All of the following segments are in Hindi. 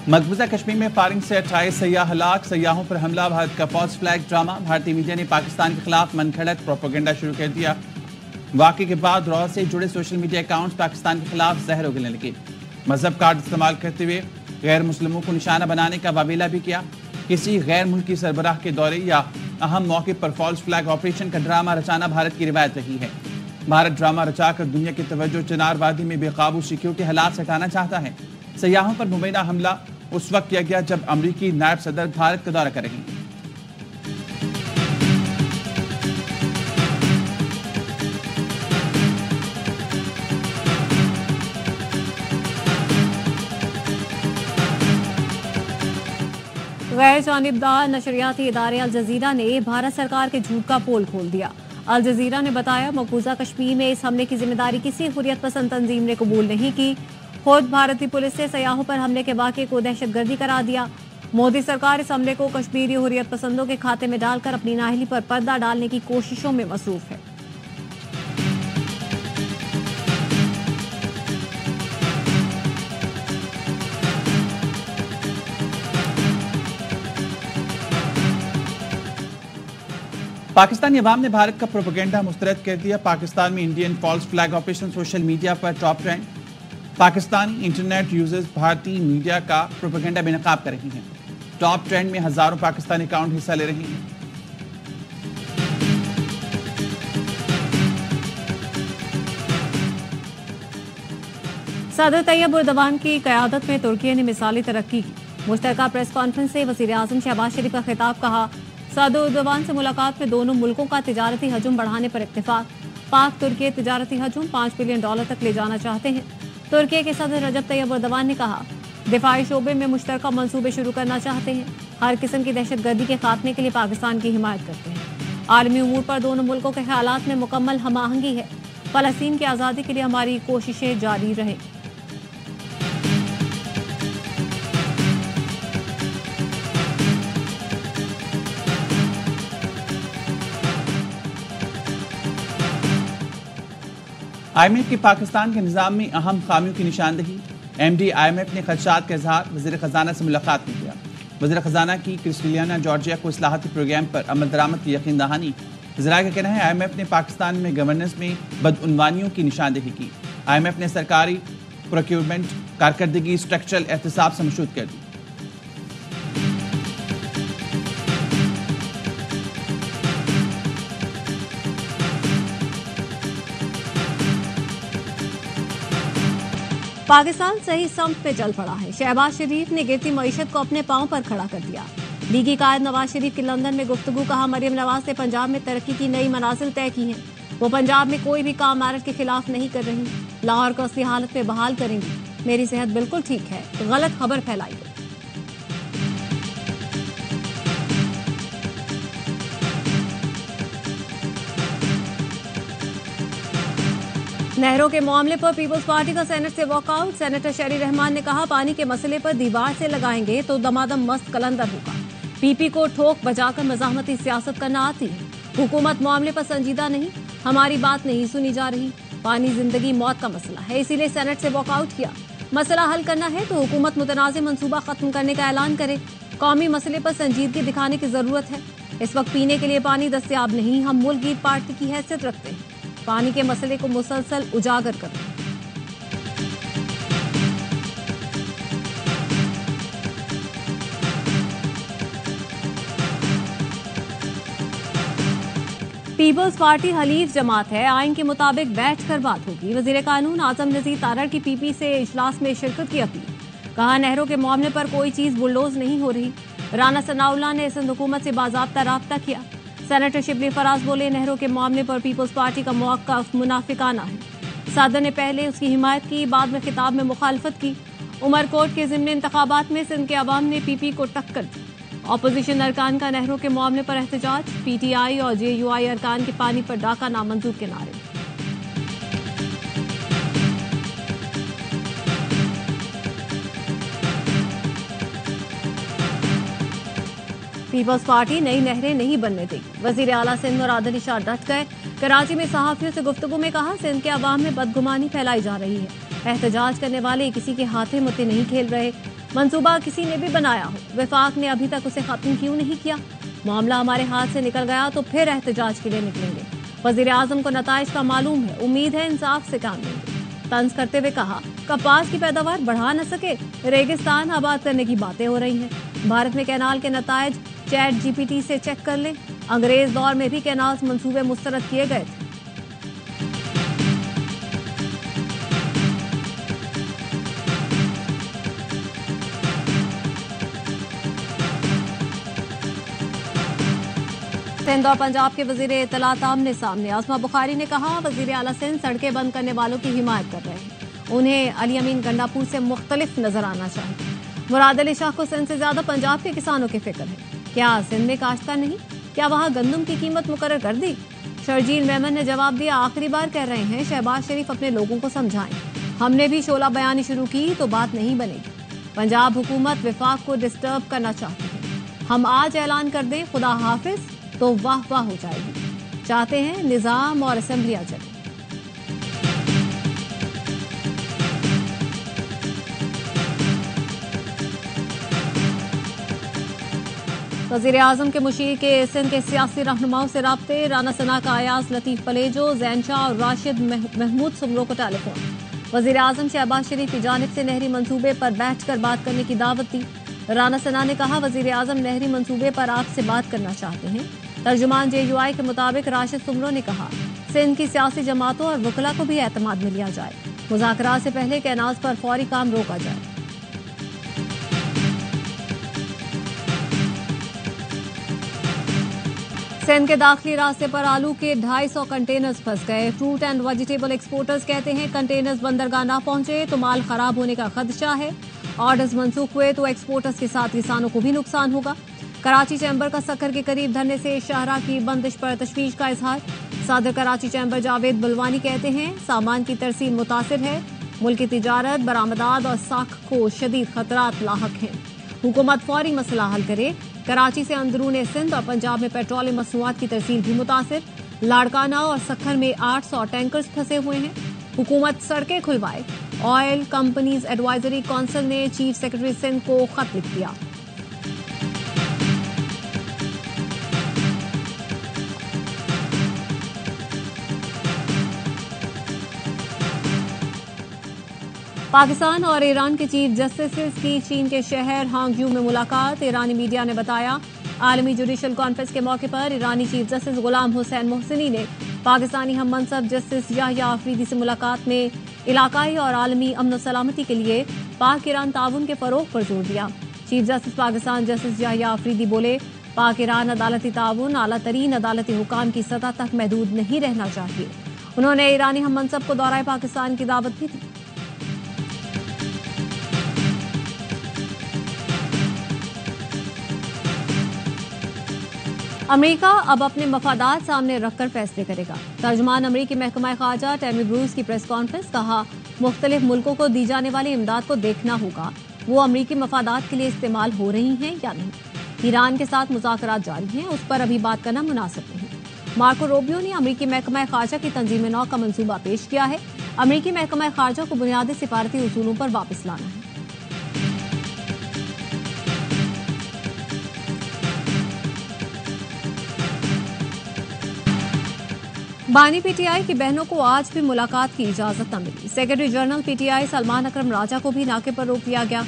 मकबूजा कश्मीर में फायरिंग से 28 सयाह हलाक। सयाहों पर हमला भारत का फॉल्स फ्लैग ड्रामा। भारतीय मीडिया ने पाकिस्तान के खिलाफ मनगढ़ंत प्रोपेगेंडा शुरू कर दिया। वाक़े के बाद रॉ से जुड़े सोशल मीडिया अकाउंट्स पाकिस्तान के खिलाफ जहर उगलने लगे। मजहब कार्ड इस्तेमाल करते हुए गैर मुस्लिमों को निशाना बनाने का वावेला भी किया। किसी गैर मुल्की सरबराह के दौरे या अहम मौके पर फॉल्स फ्लैग ऑपरेशन का ड्रामा रचाना भारत की रिवायत रही है। भारत ड्रामा रचाकर दुनिया की तवज्जो चिनार वादी में बेकाबू सिक्योरिटी हालात से हटाना चाहता है। सयाहों पर मुबैना हमला उस वक्त किया गया जब अमरीकी नायब सदर भारत का दौरा कर रही हैं। गैर जानिबदार नशरियाती इदारे अल जजीरा ने भारत सरकार के झूठ का पोल खोल दिया। अल जजीरा ने बताया मकबूजा कश्मीर में इस हमले की जिम्मेदारी किसी हुर्रियत पसंद तंजीम ने कबूल नहीं की। खुद भारतीय पुलिस ने सयाहों पर हमले के वाक़े को दहशतगर्दी करार दिया। मोदी सरकार इस हमले को कश्मीरी हुर्रियत पसंदों के खाते में डालकर अपनी नाअहली पर पर्दा डालने की कोशिशों में मसरूफ है। पाकिस्तानी अवाम ने भारत का प्रोपेगेंडा मुस्तरद कर दिया। पाकिस्तान में Indian false flag operation social media पर top trend. Pakistani internet users भारतीय मीडिया का प्रोपेगेंडा बेनकाब कर रही हैं। टॉप ट्रेंड में हजारों पाकिस्तानी अकाउंट हिस्सा ले रही हैं। सदर तैयब उर्दवान की क़यादत में तुर्की ने मिसाली तरक्की की। मुश्तरका प्रेस कॉन्फ्रेंस से वज़ीर आज़म शहबाज शरीफ का खिताब। कहा सदर उर्दवान से मुलाकात में दोनों मुल्कों का तिजारती हजम बढ़ाने पर इत्तेफाक। पाक तुर्की तिजारती हजम $5 बिलियन तक ले जाना चाहते हैं। तुर्की के सदर रजब तैयब उर्दवान ने कहा दिफाई शोबे में मुश्तरका मंसूबे शुरू करना चाहते हैं। हर किस्म की दहशतगर्दी के खात्मे के लिए पाकिस्तान की हिमायत करते हैं। आलमी उमूर पर दोनों मुल्कों के ख्यालात में मुकम्मल हम आहंगी है। फ़लस्तीन की आज़ादी के लिए हमारी कोशिशें जारी रहें। IMF की पाकिस्तान के निज़ाम में अहम खामियों की निशानदही। MD IMF ने खदशात का इजहार। वज़ीर ख़जाना से मुलाकात में किया। वज़ीर ख़जाना की क्रिस्टलियाना जॉर्जिया को इस्लाहाती प्रोग्राम पर अमल दरामद की यकीन दहानी। ज़राए का कहना है IMF ने पाकिस्तान में गवर्नेंस में बदउनवानियों की निशानदही की। IMF ने सरकारी प्रोक्योरमेंट कारकर्दगी स्ट्रक्चरल एहतसाब से मशहूद कर दी। पाकिस्तान सही समत पे चल पड़ा है। शहबाज शरीफ ने गिरती मईशत को अपने पांव पर खड़ा कर दिया। लीगी कायद नवाज शरीफ की लंदन में गुफ्तगू। कहा मरियम नवाज ने पंजाब में तरक्की की नई मनाजिल तय की हैं। वो पंजाब में कोई भी काम भारत के खिलाफ नहीं कर रही। लाहौर को असली हालत में बहाल करेंगी। मेरी सेहत बिल्कुल ठीक है। गलत खबर फैलाई गई। नहरों के मामले पर पीपल्स पार्टी का सेनेट से वॉकआउट। सेनेटर शरी रहमान ने कहा पानी के मसले पर दीवार से लगाएंगे तो दमादम मस्त कलंदर होगा। पीपी को ठोक बजाकर मज़ाहमती सियासत करना आती है। हुकूमत मामले पर संजीदा नहीं। हमारी बात नहीं सुनी जा रही। पानी जिंदगी मौत का मसला है, इसीलिए सेनेट से वॉकआउट किया। मसला हल करना है तो हुकूमत मुतनाज़ मंसूबा खत्म करने का ऐलान करे। कौमी मसले पर संजीदगी दिखाने की जरूरत है। इस वक्त पीने के लिए पानी दस्तयाब नहीं। हम मुल्क की पार्टी की हैसियत रखते हैं। पानी के मसले को मुसलसल उजागर करें। पीपल्स पार्टी हलीफ जमात है। आइन के मुताबिक बैठकर बात होगी। वजीर कानून आजम नजीर तारड़ की पीपी से इजलास में शिरकत की अपील। कहा नहरों के मामले पर कोई चीज बुलडोज नहीं हो रही। राना सनाउल्लाह ने सिंध हुकूमत से बाज़ाब्ता राब्ता किया। सेनेटर शिबली फराज बोले नहरों के मामले पर पीपल्स पार्टी का मौक़िफ़ मुनाफिकाना है। सदर ने पहले उसकी हिमायत की, बाद में खिताब में मुखालफत की। उमरकोट के ज़िमनी इंतखाबात में सिंध के अवाम ने पीपी को टक्कर दी। अपोजिशन अरकान का नहरों के मामले पर एहतजाज। PTI और JUI अरकान के पानी पर डाका नामंजूर के नारे। पीपल्स पार्टी नई नहरें नहीं बनने देगी। वजीर आला सिंध और आदिल शाह डट गए। कराची में सहाफियों से गुफ्तगू में कहा सिंध के अवाम में बदगुमानी फैलाई जा रही है। एहतजाज करने वाले किसी के हाथे मुत्ते नहीं खेल रहे। मंसूबा किसी ने भी बनाया हो, वफाक ने अभी तक उसे खत्म क्यों नहीं किया? मामला हमारे हाथ से निकल गया तो फिर एहतजाज के लिए निकलेंगे। वजीर आजम को नताइज का मालूम है, उम्मीद है इंसाफ से काम लेंगे। तंज करते हुए कहा, कपास की पैदावार बढ़ा न सके, रेगिस्तान आबाद करने की बातें हो रही हैं। भारत में कैनाल के नताइज चैट जीपीटी से चेक कर लें। अंग्रेज दौर में भी कैनाल्स मंसूबे मुस्तरद किए गए थे। सिंध और पंजाब के वजीर इत्तलात आमने सामने। आसमा बुखारी ने कहा, वजीर आला सिंध सड़कें बंद करने वालों की हिमायत कर रहे हैं। उन्हें अली अमीन गंडापुर से मुख्तलिफ नजर आना चाहिए। मुराद अली शाह को सिंध से ज्यादा पंजाब के किसानों की फिक्र है। क्या सिंध में काश्तकार नहीं? क्या वहां गंदम की कीमत मुकर्रर कर दी? शर्जील मेमन ने जवाब दिया, आखिरी बार कह रहे हैं, शहबाज शरीफ अपने लोगों को समझाएं। हमने भी शोला बयानी शुरू की तो बात नहीं बनेगी। पंजाब हुकूमत वफाक को डिस्टर्ब करना चाहती है। हम आज ऐलान कर दें खुदा हाफिज तो वाह वाह हो जाएगी। चाहते हैं निजाम और असेंबलियां चले। वजीर आजम के मुशीर के सिंध के सियासी रहनुमाओं से राब्ते। राना सना का अयाज लतीफ पलेजो, जैन शाह और राशिद महमूद सुमरो को टेलीफोन। वजीर आजम शहबाज शरीफ की जानिब से नहरी मंसूबे पर बैठकर बात करने की दावत दी। राना सना ने कहा, वजीर आजम नहरी मंसूबे पर आपसे बात करना चाहते हैं। तर्जुमान JUI के मुताबिक राशिद सुमरो ने कहा, सिंध की सियासी जमातों और वकला को भी एतमाद में लिया जाए। मुज़ाकरात से पहले कैनाल्स पर फौरी काम रोका जाए। सिंध के दाखिली रास्ते पर आलू के 250 कंटेनर्स फंस गए। फ्रूट एंड वेजिटेबल एक्सपोर्टर्स कहते हैं, कंटेनर्स बंदरगाह ना पहुंचे तो माल खराब होने का खदशा है। ऑर्डर्स मंसूख हुए तो एक्सपोर्टर्स के साथ किसानों को भी नुकसान होगा। कराची चैम्बर का सक्खर के करीब धरने से शाहरा की बंदिश पर तशवीश का इजहार। सदर कराची चैम्बर जावेद बुलवानी कहते हैं, सामान की तरसील मुतासिर है। मुल्क की तिजारत, बरामदात और साख को शदीद खतरात लाहक हैं। हुकूमत फौरी मसला हल करे। कराची से अंदरूने सिंध और पंजाब में पेट्रोलियम मसनूआत की तरसील भी मुतासिर। लाड़काना और सक्खर में 800 टैंकर्स फंसे हुए हैं। हुकूमत सड़कें खुलवाए। ऑयल कंपनीज एडवाइजरी काउंसिल ने चीफ सेक्रेटरी सिंध को खत लिख दिया। पाकिस्तान और ईरान के चीफ जस्टिस की चीन के शहर हांगजू में मुलाकात। ईरानी मीडिया ने बताया, आलमी जुडिशल कॉन्फ्रेंस के मौके पर ईरानी चीफ जस्टिस गुलाम हुसैन मोहसिनी ने पाकिस्तानी हम मनसब जस्टिस याह्या आफरीदी से मुलाकात में इलाकाई और आलमी अमन सलामती के लिए पाक ईरान ताउन के फरोग पर जोर दिया। Chief justice Pakistan justice Yahya Afridi बोले, पाक ईरान अदालती ताउन आला तरीन अदालती हुकाम की सतह तक महदूद नहीं रहना चाहिए। उन्होंने ईरानी हम मनसब को दौराए पाकिस्तान की दावत भी दी। अमेरिका अब अपने मफादात सामने रखकर फैसले करेगा। तर्जुमान अमरीकी महकमा खारजा टैमी ब्रूस की प्रेस कॉन्फ्रेंस। कहा, मुख्तलिफ मुल्कों को दी जाने वाली इमदाद को देखना होगा वो अमरीकी मफादात के लिए इस्तेमाल हो रही हैं या नहीं। ईरान के साथ मुज़ाकरात जारी हैं, उस पर अभी बात करना मुनासिब नहीं। मार्को रूबियो ने अमरीकी महकमा खारजा की तंजीम नौ का मंसूबा पेश किया है। अमरीकी महकमा खारजा को बुनियादी सिफारती उसूलों पर वापस लाना है। बानी PTI की बहनों को आज भी मुलाकात की इजाजत न मिली। सेक्रेटरी जनरल PTI सलमान अकरम राजा को भी नाके पर रोक लिया गया।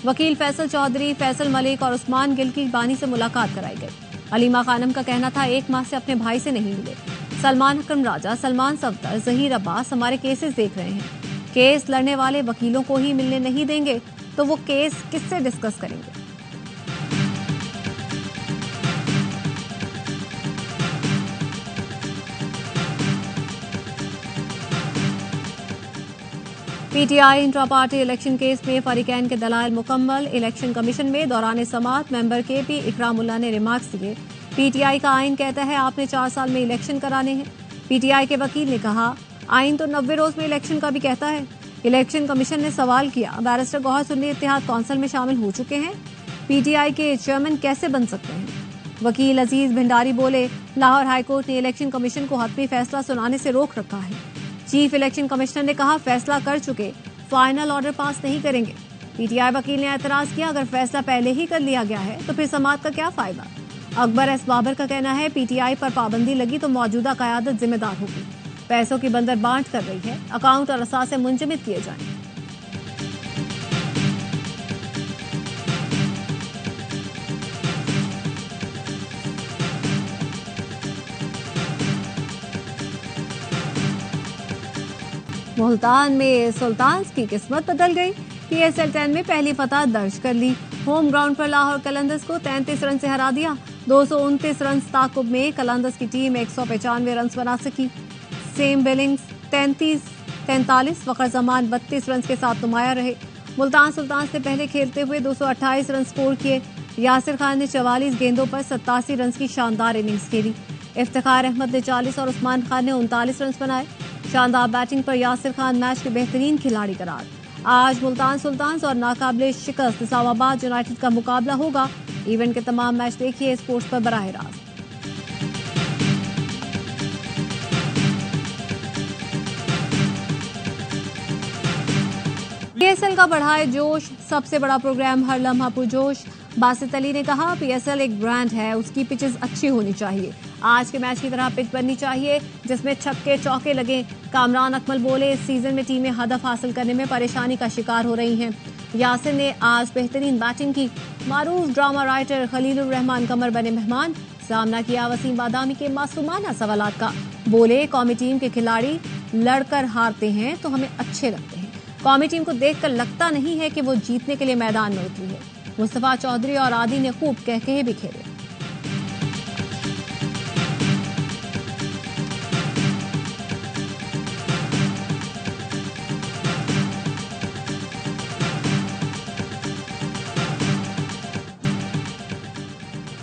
वकील फैसल चौधरी, फैसल मलिक और उस्मान गिल की बानी से मुलाकात कराई गई। अलीमा खानम का कहना था, 1 माह से अपने भाई से नहीं मिले। सलमान अकरम राजा, सलमान सफदर, जहीर अब्बास हमारे केसेस देख रहे हैं। केस लड़ने वाले वकीलों को ही मिलने नहीं देंगे तो वो केस किससे डिस्कस करेंगे। PTI intra party election case में फरीकैन के दलाइल मुकम्मल। इलेक्शन कमीशन में दौरान समाअत मेंबर KP इकरामुल्लाह ने रिमार्क्स दिए। PTI का आइन कहता है आपने 4 साल में इलेक्शन कराने हैं। PTI के वकील ने कहा, आइन तो 90 रोज में इलेक्शन का भी कहता है। इलेक्शन कमीशन ने सवाल किया, बैरिस्टर गौहर सुन्नी इत्तेहाद कौंसिल में शामिल हो चुके हैं, PTI के चेयरमैन कैसे बन सकते हैं। वकील अजीज भंडारी बोले, लाहौर हाईकोर्ट ने इलेक्शन कमीशन को हतमी फैसला सुनाने से रोक रखा है। चीफ इलेक्शन कमिश्नर ने कहा, फैसला कर चुके, फाइनल ऑर्डर पास नहीं करेंगे। पीटीआई वकील ने एतराज किया, अगर फैसला पहले ही कर लिया गया है तो फिर समाअत का क्या फायदा। अकबर एस बाबर का कहना है, पीटीआई पर पाबंदी लगी तो मौजूदा क़यादत जिम्मेदार होगी। पैसों की बंदर बांट कर रही है, अकाउंट और असासे मुंजमद किए जाएं। मुल्तान में सुल्तान्स की किस्मत बदल गई। पीएसएल 10 में पहली फतह दर्ज कर ली। होम ग्राउंड पर लाहौर कलंदर्स को 33 रन से हरा दिया। 229 रन ताकुब में कलंदर्स की टीम 195 रन बना सकी। सेम बिलिंग्स 43, फखर जमान 32 रन के साथ नुमाया रहे। मुल्तान सुल्तान्स ने पहले खेलते हुए 228 रन स्कोर किए। यासिर खान ने 44 गेंदों पर 87 रन की शानदार इनिंग्स खेली। इफ्तिखार अहमद ने 40 और उस्मान खान ने 39 रन बनाए। शानदार बैटिंग पर यासिर खान मैच के बेहतरीन खिलाड़ी करार। आज मुल्तान सुल्तान्स और नाकाबिले शिकस्त इस्लामाबाद यूनाइटेड का मुकाबला होगा। इवेंट के तमाम मैच देखिए स्पोर्ट्स पर बराह रास्त। पीएसएल का बढ़ाए जोश, सबसे बड़ा प्रोग्राम हर लम्हा पुरजोश। बासित अली ने कहा, पीएसएल एक ब्रांड है, उसकी पिचेस अच्छी होनी चाहिए। आज के मैच की तरह पिच बननी चाहिए जिसमें छक्के चौके लगे। कामरान अकमल बोले, इस सीजन में टीमें हदफ हासिल करने में परेशानी का शिकार हो रही हैं। यासिर ने आज बेहतरीन बैटिंग की। मारूफ ड्रामा राइटर खलीलुर रहमान कमर बने मेहमान। सामना किया वसीम बादामी के मासूमाना सवालात का। बोले, कौमी टीम के खिलाड़ी लड़कर हारते हैं तो हमें अच्छे लगते हैं। कौमी टीम को देखकर लगता नहीं है कि वो जीतने के लिए मैदान में उतरी है। मुस्तफा चौधरी और आदि ने खूब कहकहे भी खेले।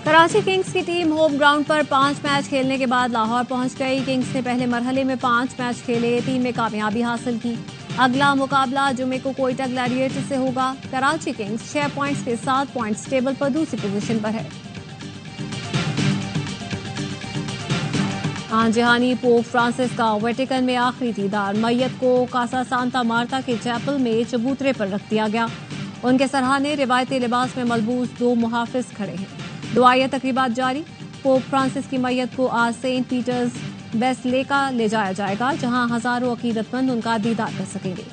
कराची किंग्स की टीम होम ग्राउंड पर 5 मैच खेलने के बाद लाहौर पहुंच गई। किंग्स ने पहले मरहले में 5 मैच खेले, 3 में कामयाबी हासिल की। अगला मुकाबला जुमे को कोयटा ग्लैडिएटर से होगा। कराची किंग्स 6 पॉइंट्स के साथ पॉइंट्स टेबल पर दूसरी पोजीशन पर है। आंजहानी पोप फ्रांसिस का वेटिकन में आखिरी दीदार। मैयत को कासा सांता मार्ता के चैपल में चबूतरे पर रख दिया गया। उनके सरहाने रिवायती लिबास में मलबूस 2 मुहाफिज खड़े हैं। दुआया तकरीबात जारी। पोप फ्रांसिस की मैयत को आज सेंट पीटर्स बेसिलिका ले जाया जाएगा, जहां हजारों अकीदतमंद उनका दीदार कर सकेंगे।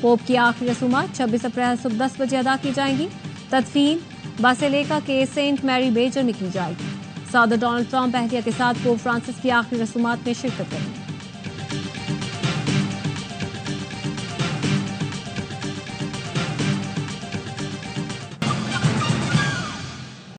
पोप की आखिरी रसूमात 26 अप्रैल सुबह 10 बजे अदा की जाएंगी। तदफीन बेसिलिका के सेंट मैरी बेजर में की जाएगी। सदर डोनाल्ड ट्रंप अहलिया के साथ पोप फ्रांसिस की आखिरी रसूमात में शिरकत करेंगे।